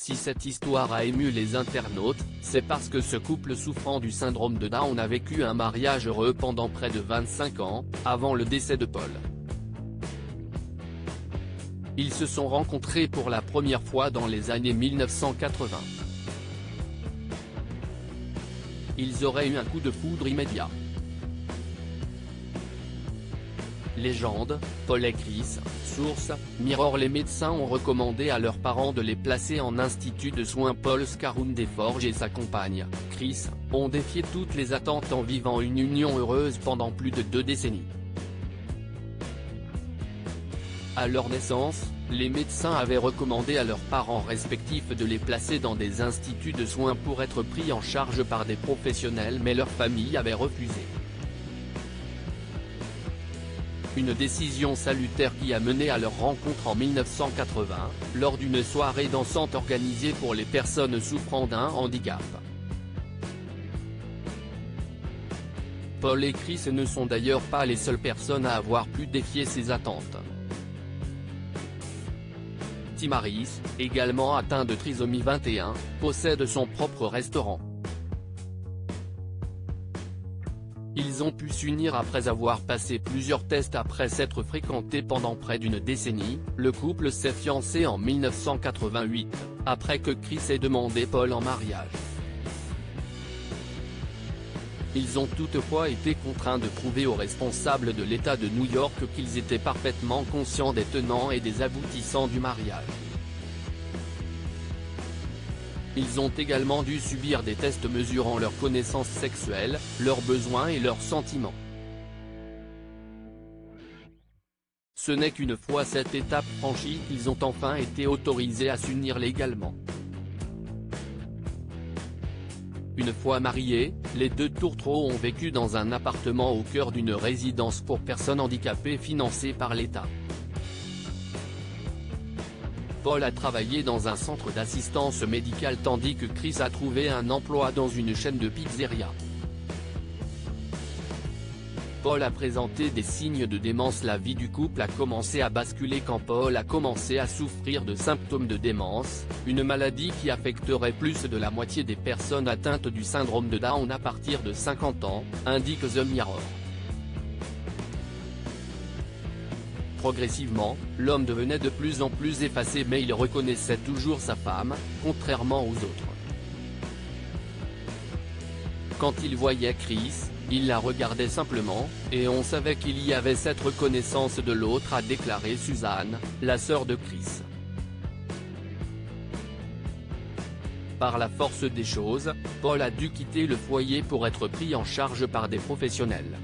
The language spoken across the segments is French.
Si cette histoire a ému les internautes, c'est parce que ce couple souffrant du syndrome de Down a vécu un mariage heureux pendant près de 25 ans, avant le décès de Paul. Ils se sont rencontrés pour la première fois dans les années 1980. Ils auraient eu un coup de foudre immédiat. Légende, Paul et Chris, source, Mirror. Les médecins ont recommandé à leurs parents de les placer en institut de soins. Paul Scaron-Deforge et sa compagne, Chris, ont défié toutes les attentes en vivant une union heureuse pendant plus de 2 décennies. À leur naissance, les médecins avaient recommandé à leurs parents respectifs de les placer dans des instituts de soins pour être pris en charge par des professionnels, mais leur famille avait refusé. Une décision salutaire qui a mené à leur rencontre en 1980, lors d'une soirée dansante organisée pour les personnes souffrant d'un handicap. Paul et Chris ne sont d'ailleurs pas les seules personnes à avoir pu défier ces attentes. Tim Harris, également atteint de trisomie 21, possède son propre restaurant. Ils ont pu s'unir après avoir passé plusieurs tests. Après s'être fréquentés pendant près d'une décennie, le couple s'est fiancé en 1988, après que Chris ait demandé Paul en mariage. Ils ont toutefois été contraints de prouver aux responsables de l'État de New York qu'ils étaient parfaitement conscients des tenants et des aboutissants du mariage. Ils ont également dû subir des tests mesurant leurs connaissances sexuelles, leurs besoins et leurs sentiments. Ce n'est qu'une fois cette étape franchie qu'ils ont enfin été autorisés à s'unir légalement. Une fois mariés, les deux tourtereaux ont vécu dans un appartement au cœur d'une résidence pour personnes handicapées financée par l'État. Paul a travaillé dans un centre d'assistance médicale tandis que Chris a trouvé un emploi dans une chaîne de pizzeria. Paul a présenté des signes de démence. La vie du couple a commencé à basculer quand Paul a commencé à souffrir de symptômes de démence, une maladie qui affecterait plus de la moitié des personnes atteintes du syndrome de Down à partir de 50 ans, indique The Mirror. Progressivement, l'homme devenait de plus en plus effacé, mais il reconnaissait toujours sa femme, contrairement aux autres. Quand il voyait Chris, il la regardait simplement, et on savait qu'il y avait cette reconnaissance de l'autre, a déclaré Suzanne, la sœur de Chris. Par la force des choses, Paul a dû quitter le foyer pour être pris en charge par des professionnels.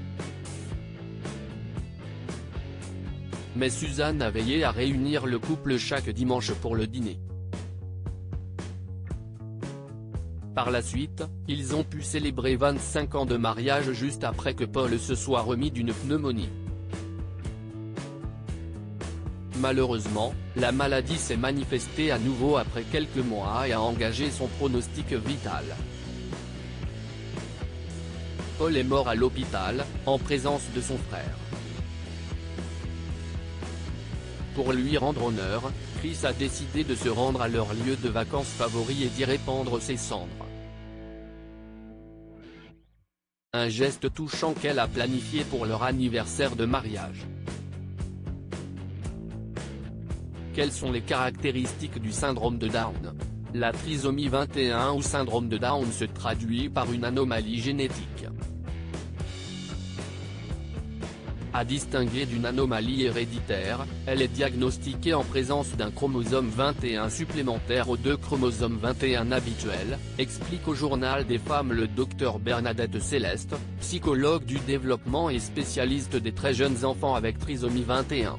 Mais Suzanne a veillé à réunir le couple chaque dimanche pour le dîner. Par la suite, ils ont pu célébrer 25 ans de mariage juste après que Paul se soit remis d'une pneumonie. Malheureusement, la maladie s'est manifestée à nouveau après quelques mois et a engagé son pronostic vital. Paul est mort à l'hôpital, en présence de son frère. Pour lui rendre honneur, Chris a décidé de se rendre à leur lieu de vacances favori et d'y répandre ses cendres. Un geste touchant qu'elle a planifié pour leur anniversaire de mariage. Quelles sont les caractéristiques du syndrome de Down? La trisomie 21 ou syndrome de Down se traduit par une anomalie génétique. À distinguer d'une anomalie héréditaire, elle est diagnostiquée en présence d'un chromosome 21 supplémentaire aux 2 chromosomes 21 habituels, explique au Journal des femmes le Dr Bernadette Céleste, psychologue du développement et spécialiste des très jeunes enfants avec trisomie 21.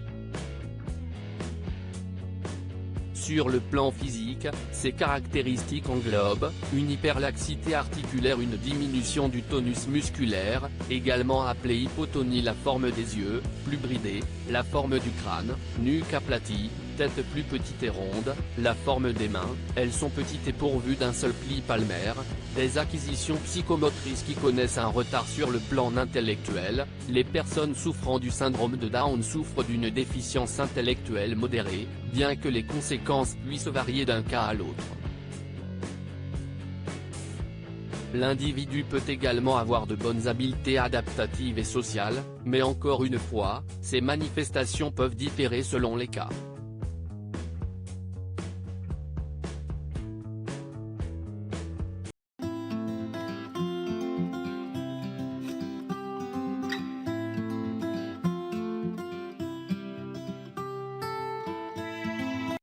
Sur le plan physique, ces caractéristiques englobent, une hyperlaxité articulaire, une diminution du tonus musculaire, également appelée hypotonie, la forme des yeux, plus bridée, la forme du crâne, nuque aplatie, tête plus petite et ronde, la forme des mains, elles sont petites et pourvues d'un seul pli palmaire, des acquisitions psychomotrices qui connaissent un retard sur le plan intellectuel. Les personnes souffrant du syndrome de Down souffrent d'une déficience intellectuelle modérée, bien que les conséquences puissent varier d'un cas à l'autre. L'individu peut également avoir de bonnes habiletés adaptatives et sociales, mais encore une fois, ces manifestations peuvent différer selon les cas.